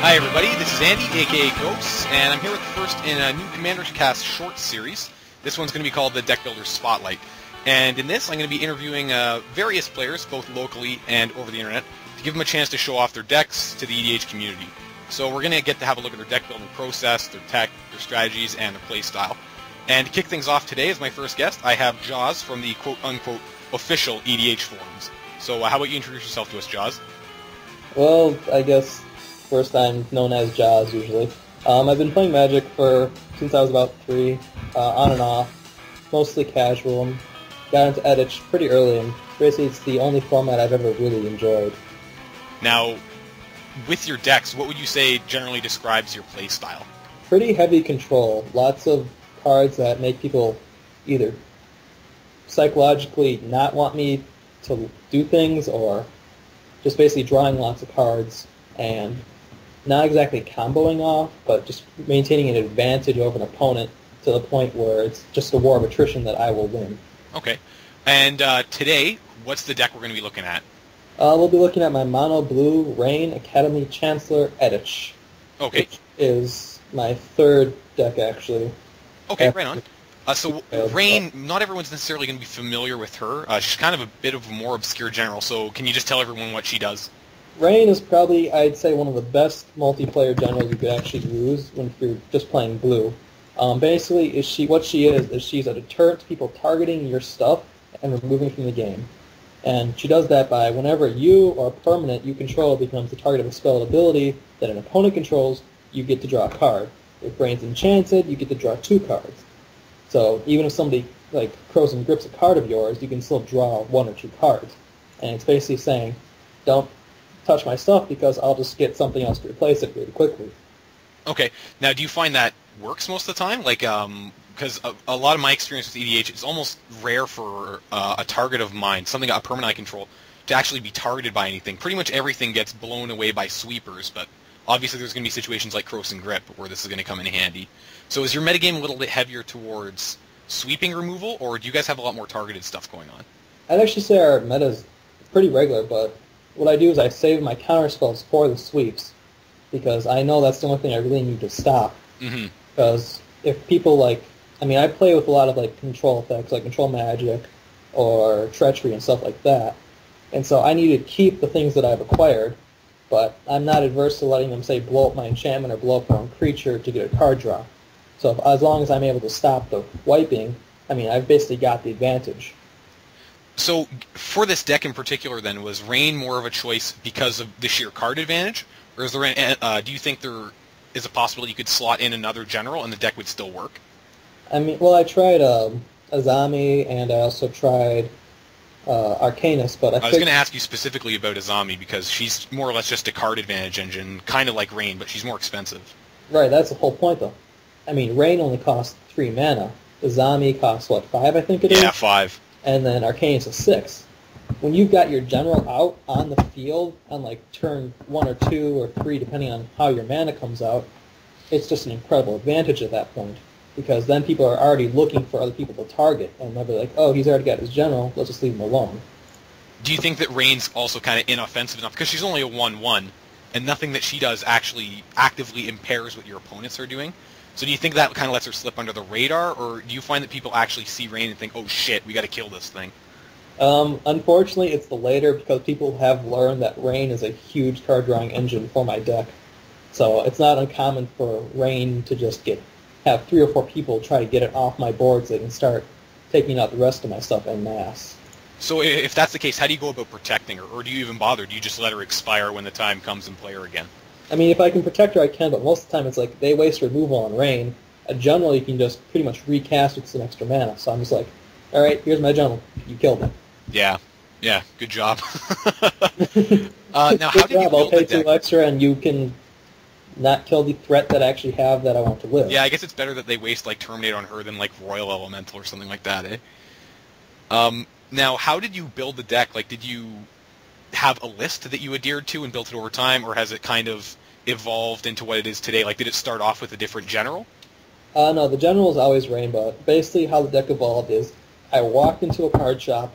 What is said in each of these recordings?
Hi everybody, this is Andy, aka Ghosts, and I'm here with the first in a new CommanderCast short series. This one's going to be called the Deckbuilder Spotlight. And in this, I'm going to be interviewing various players, both locally and over the internet, to give them a chance to show off their decks to the EDH community. So we're going to get to have a look at their deck building process, their tech, their strategies, and their play style. And to kick things off today as my first guest, I have Jaws from the quote-unquote official EDH forums. So how about you introduce yourself to us, Jaws? Well, I guess first I'm known as Jaws usually. I've been playing Magic since I was about 3, on and off, mostly casual. Got into Edge pretty early, and basically it's the only format I've ever really enjoyed. Now, with your decks, what would you say generally describes your play style? Pretty heavy control. Lots of cards that make people either psychologically not want me to do things, or just basically drawing lots of cards and not exactly comboing off, but just maintaining an advantage over an opponent to the point where it's just a war of attrition that I will win. Okay. And today, what's the deck we're going to be looking at? We'll be looking at my Mono Blue Rain Academy Chancellor Edich. Okay. Which is my third deck, actually. Okay, right on. So Rain, not everyone's necessarily going to be familiar with her. She's kind of a bit of a more obscure general, so can you just tell everyone what she does? Rain is probably, I'd say, one of the best multiplayer generals you could actually use when you're just playing blue. Basically, what she is she's a deterrent to people targeting your stuff and removing from the game. And she does that by whenever you or a permanent you control becomes the target of a spell ability that an opponent controls, you get to draw a card. If Rain's enchanted, you get to draw 2 cards. So even if somebody like Crows and grips a card of yours, you can still draw 1 or 2 cards. And it's basically saying, don't touch my stuff because I'll just get something else to replace it really quickly. Okay. Now, do you find that works most of the time? Like, because a lot of my experience with EDH, it's almost rare for a target of mine, something a permanent I control, to actually be targeted by anything. Pretty much everything gets blown away by sweepers, but obviously there's going to be situations like Crows and Grip where this is going to come in handy. So is your metagame a little bit heavier towards sweeping removal, or do you guys have a lot more targeted stuff going on? I'd actually say our meta's pretty regular, but what I do is I save my counter spells for the sweeps, because I know that's the only thing I really need to stop. Mm-hmm. Because if people I play with a lot of control effects, like Control Magic or Treachery and stuff like that, and so I need to keep the things that I've acquired, but I'm not adverse to letting them, say, blow up my enchantment or blow up my own creature to get a card draw. So as long as I'm able to stop the wiping, I've basically got the advantage. So for this deck in particular, then, was Rain more of a choice because of the sheer card advantage, or is there do you think there is a possibility you could slot in another general and the deck would still work? I tried Azami, and I also tried Arcanus, but I was going to ask you specifically about Azami because she's more or less just a card advantage engine, kind of like Rain, but she's more expensive. Right, that's the whole point, though. Rain only costs 3 mana. Azami costs, 5, I think it is? Yeah, 5. And then Arcanus is 6. When you've got your general out on the field on turn 1 or 2 or 3, depending on how your mana comes out, it's just an incredible advantage at that point. Because then people are already looking for other people to target, and they'll be like, oh, he's already got his general, let's just leave him alone. Do you think that Rain's also kind of inoffensive enough? Because she's only a 1/1, and nothing that she does actually actively impairs what your opponents are doing. So do you think that kind of lets her slip under the radar, or do you find that people actually see Rain and think, oh shit, we got to kill this thing? Unfortunately, it's the later, because people have learned that Rain is a huge card-drawing engine for my deck. So it's not uncommon for Rain to just have 3 or 4 people try to get it off my board so they can start taking out the rest of my stuff en masse. So if that's the case, how do you go about protecting her, or do you even bother? Do you just let her expire when the time comes and play her again? If I can protect her, I can, but most of the time it's they waste removal on Rain. A general you can just pretty much recast with some extra mana. So I'm just like, alright, here's my general. You killed him. Yeah, good job. Now, how did you build I'll pay the deck? 2 extra and you can not kill the threat that I actually have that I want to live. Yeah, I guess it's better that they waste Terminate on her than Royal Elemental or something like that, eh? Now, how did you build the deck? Did you have a list that you adhered to and built it over time, or has it kind of evolved into what it is today? Did it start off with a different general? No, the general is always Rainbow. Basically, how the deck evolved is I walked into a card shop,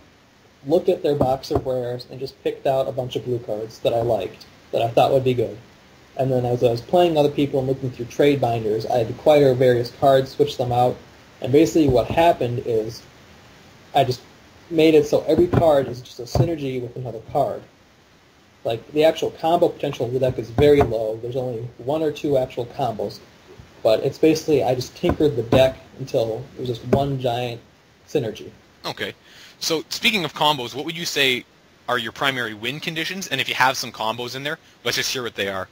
looked at their box of rares, and just picked out a bunch of blue cards that I liked, that I thought would be good. And then as I was playing other people and looking through trade binders, I'd acquire various cards, switch them out, and basically what happened is I just made it so every card is just a synergy with another card. Like, the actual combo potential of the deck is very low. There's only one or two actual combos. But it's basically, I just tinkered the deck until it was just one giant synergy. Okay. So, speaking of combos, what would you say are your primary win conditions? And if you have some combos in there, let's just hear what they are.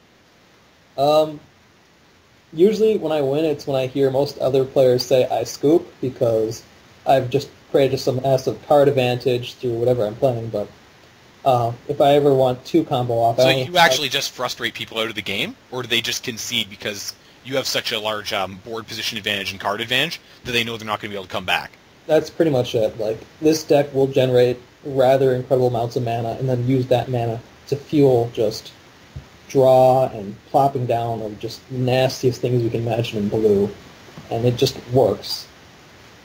Usually when I win, it's when I hear most other players say I scoop, because I've just created some massive card advantage through whatever I'm playing, but if I ever want two combo off... So you actually just frustrate people out of the game, or do they just concede because you have such a large board position advantage and card advantage that they know they're not going to be able to come back? That's pretty much it. Like, this deck will generate rather incredible amounts of mana, and then use that mana to fuel just draw and plopping down of just nastiest things you can imagine in blue, and it just works.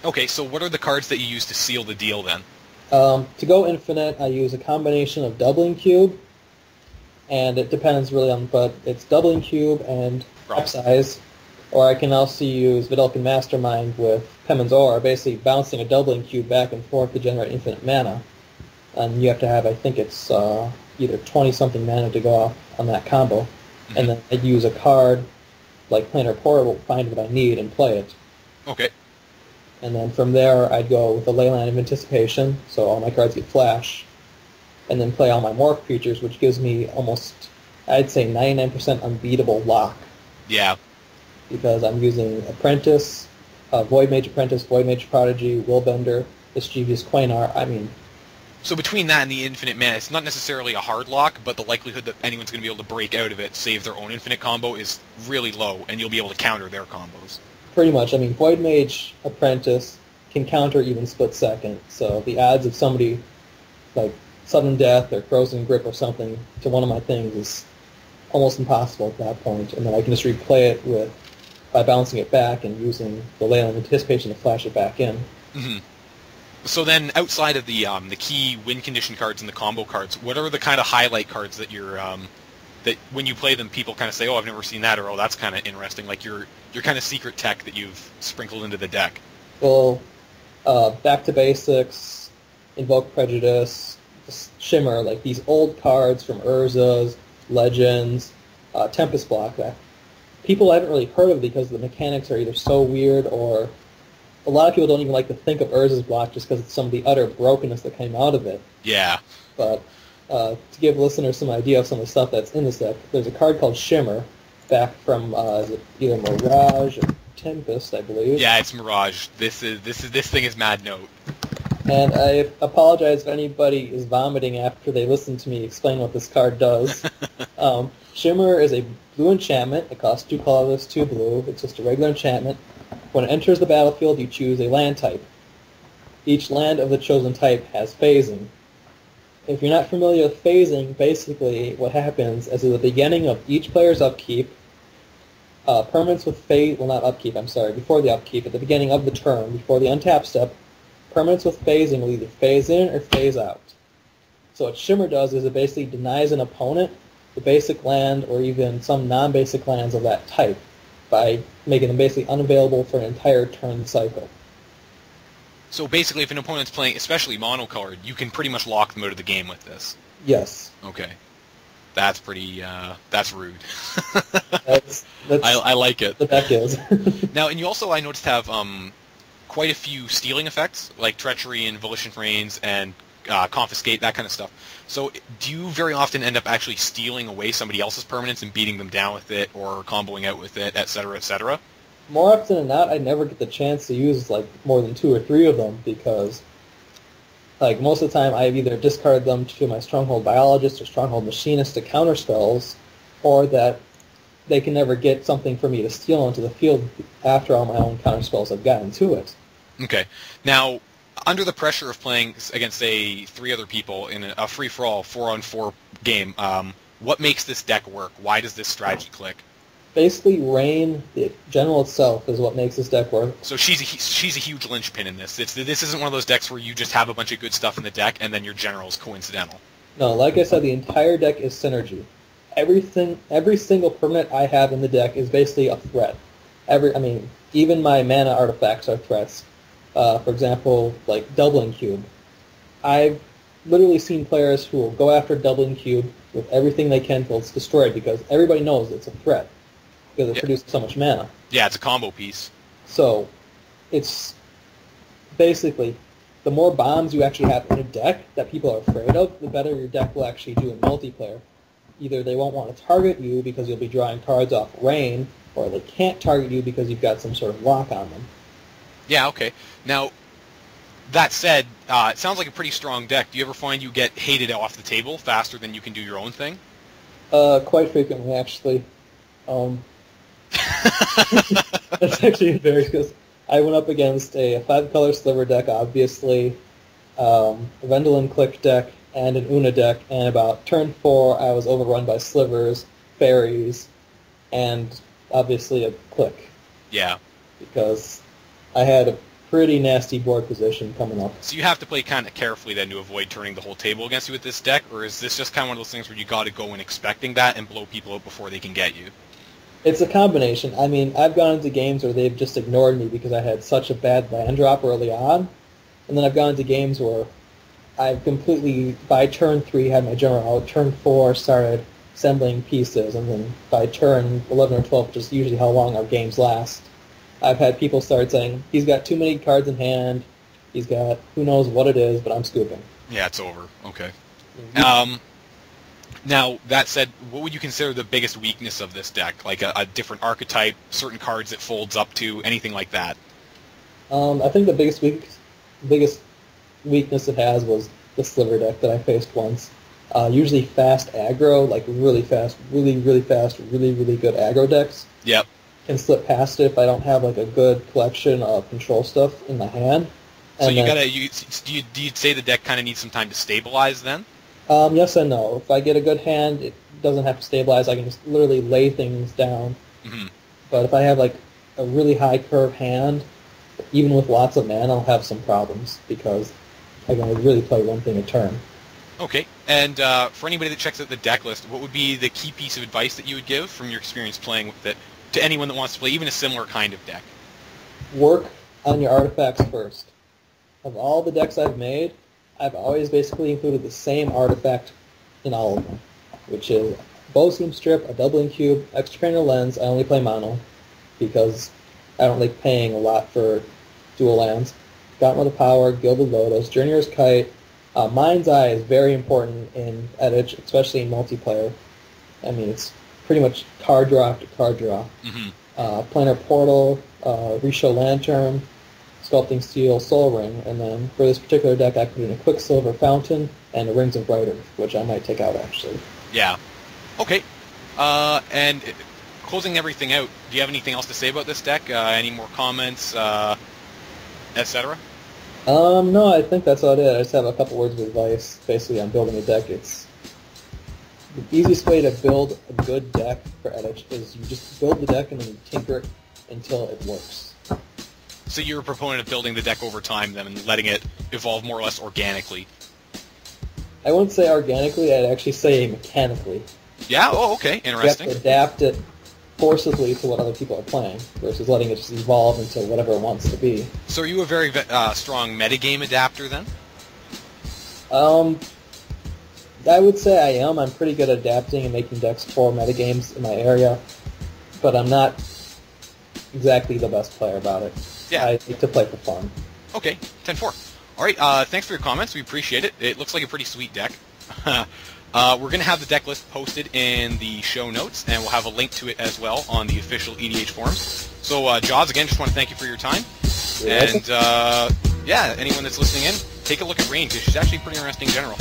Okay, so what are the cards that you use to seal the deal then? To go infinite, I use a combination of Doubling Cube, and it depends really on, but it's Doubling Cube and Capsize, or I can also use Vidalcan Mastermind with Pemon's Aura, basically bouncing a Doubling Cube back and forth to generate infinite mana. And you have to have, I think it's either 20-something mana to go off on that combo. Mm-hmm. And then I'd use a card like Planar Portal, find what I need, and play it. Okay. And then from there, I'd go with the Leyline of Anticipation, so all my cards get flash. And then play all my Morph creatures, which gives me almost, I'd say, 99% unbeatable lock. Yeah. Because I'm using Apprentice, Void Mage Apprentice, Void Mage Prodigy, Willbender, Mischievous Quainar. I mean... So between that and the infinite mana, it's not necessarily a hard lock, but the likelihood that anyone's going to be able to break out of it, save their own infinite combo, is really low, and you'll be able to counter their combos. Pretty much. I mean, Void Mage Apprentice can counter even Split Second, so the odds of somebody, like, Sudden Death or Frozen Grip or something to one of my things is almost impossible at that point, and then I can just replay it by bouncing it back and using the Leyline of Anticipation to flash it back in. Mm-hmm. So then, outside of the key win condition cards and the combo cards, what are the kind of highlight cards that you're that when you play them, people kind of say, "Oh, I've never seen that," or "Oh, that's kind of interesting." Like your kind of secret tech that you've sprinkled into the deck. Well, Back to Basics, Invoke Prejudice, Shimmer, like these old cards from Urza's, Legends, Tempest Block that people haven't really heard of because the mechanics are either so weird or a lot of people don't even like to think of Urza's block just because it's some of the utter brokenness that came out of it. Yeah. But to give listeners some idea of some of the stuff that's in this deck, there's a card called Shimmer, back from is it either Mirage or Tempest, I believe. Yeah, it's Mirage. This thing is Mad Note. And I apologize if anybody is vomiting after they listen to me explain what this card does. Shimmer is a blue enchantment. It costs 2 colorless, 2 blue. It's just a regular enchantment. When it enters the battlefield, you choose a land type. Each land of the chosen type has phasing. If you're not familiar with phasing, basically what happens is at the beginning of each player's upkeep, permanents with phase, well not upkeep, I'm sorry, before the upkeep, at the beginning of the turn, before the untap step, permanents with phasing will either phase in or phase out. So what Shimmer does is it basically denies an opponent the basic land or even some non-basic lands of that type by making them basically unavailable for an entire turn cycle. So basically, if an opponent's playing, especially monocolored, you can pretty much lock them out of the game with this. Yes. Okay. That's pretty, that's rude. That's I like it. The deck is. Now, and you also, I noticed, have quite a few stealing effects, like Treachery and Volition Reigns and Confiscate, that kind of stuff. So do you very often end up actually stealing away somebody else's permanents and beating them down with it, or comboing out with it, etc., etc.? More often than not, I never get the chance to use like more than 2 or 3 of them because like most of the time I've either discarded them to my Stronghold Biologist or Stronghold Machinist to counter spells, or that they can never get something for me to steal onto the field after all my own counter spells have gotten to it. Okay. Now, under the pressure of playing against, say, 3 other people in a free-for-all 4-on-4 game, what makes this deck work? Why does this strategy click? Basically, Rain, the general itself, is what makes this deck work. So she's a huge linchpin in this. This isn't one of those decks where you just have a bunch of good stuff in the deck and then your general is coincidental. No, like I said, the entire deck is synergy. every single permanent I have in the deck is basically a threat. Even my mana artifacts are threats. For example, like Doubling Cube. I've literally seen players who will go after Doubling Cube with everything they can till it's destroyed because everybody knows it's a threat because it produces so much mana. Yeah, it's a combo piece. So, it's basically, the more bombs you actually have in a deck that people are afraid of, the better your deck will actually do in multiplayer. Either they won't want to target you because you'll be drawing cards off rain, or they can't target you because you've got some sort of lock on them. Yeah, okay. Now, that said, it sounds like a pretty strong deck. Do you ever find you get hated off the table faster than you can do your own thing? Quite frequently, actually. That's actually very good. I went up against a 5-color sliver deck, obviously, a Vendolin Click deck, and an Una deck, and about turn 4 I was overrun by slivers, fairies, and obviously a Click. Yeah. Because I had a pretty nasty board position coming up. So you have to play kind of carefully then to avoid turning the whole table against you with this deck, or is this just kind of one of those things where you got to go in expecting that and blow people out before they can get you? It's a combination. I mean, I've gone into games where they've just ignored me because I had such a bad land drop early on, and then I've gone into games where I've completely, by turn 3, had my general out, turn 4 started assembling pieces, and then by turn 11 or 12, which is usually how long our games last, I've had people start saying, he's got too many cards in hand, he's got who knows what it is, but I'm scooping. Yeah, it's over. Okay. Now, that said, what would you consider the biggest weakness of this deck? Like a different archetype, certain cards it folds up to, anything like that? I think the biggest weakness it has was the sliver deck that I faced once. Usually fast aggro, like really fast, really good aggro decks. Yep. Can slip past it if I don't have like a good collection of control stuff in my hand. So do you say the deck kind of needs some time to stabilize then? Yes and no. If I get a good hand, it doesn't have to stabilize. I can just literally lay things down. Mm-hmm. But if I have like a really high curve hand, even with lots of mana, I'll have some problems because I can really play one thing a turn. Okay. And for anybody that checks out the deck list, what would be the key piece of advice that you would give from your experience playing with it to anyone that wants to play even a similar kind of deck? Work on your artifacts first. Of all the decks I've made, I've always basically included the same artifact in all of them, which is Bow Seam Strip, a Doubling Cube, Extraplanar Lens. I only play mono because I don't like paying a lot for dual lands. Gauntlet of Power, Gilded Lotus, Journeyer's Kite. Mind's Eye is very important in Edge, especially in multiplayer. I mean, it's pretty much card draw after card draw. Mm-hmm. Planar Portal, Reshow Lantern, Sculpting Steel, Soul Ring, and then for this particular deck I put in a Quicksilver Fountain and a Rings of Bright Earth, which I might take out actually. Yeah. Okay. And closing everything out, do you have anything else to say about this deck? Any more comments, etc.? No, I think that's all it is. I just have a couple words of advice. Basically, on building a deck, it's the easiest way to build a good deck for Edge is you just build the deck and then you tinker it until it works. So you're a proponent of building the deck over time then and letting it evolve more or less organically? I wouldn't say organically, I'd actually say mechanically. Yeah? Oh, okay. Interesting. You have to adapt it forcibly to what other people are playing versus letting it just evolve into whatever it wants to be. So are you a very strong metagame adapter then? I would say I am. I'm pretty good at adapting and making decks for metagames in my area, but I'm not exactly the best player about it. Yeah. I like to play for fun. Okay, 10-4. All right, thanks for your comments. We appreciate it. It looks like a pretty sweet deck. We're going to have the deck list posted in the show notes, and we'll have a link to it as well on the official EDH forums. So, Jaws, again, just want to thank you for your time. You're and, yeah, anyone that's listening in, take a look at Rain, because she's actually a pretty interesting general.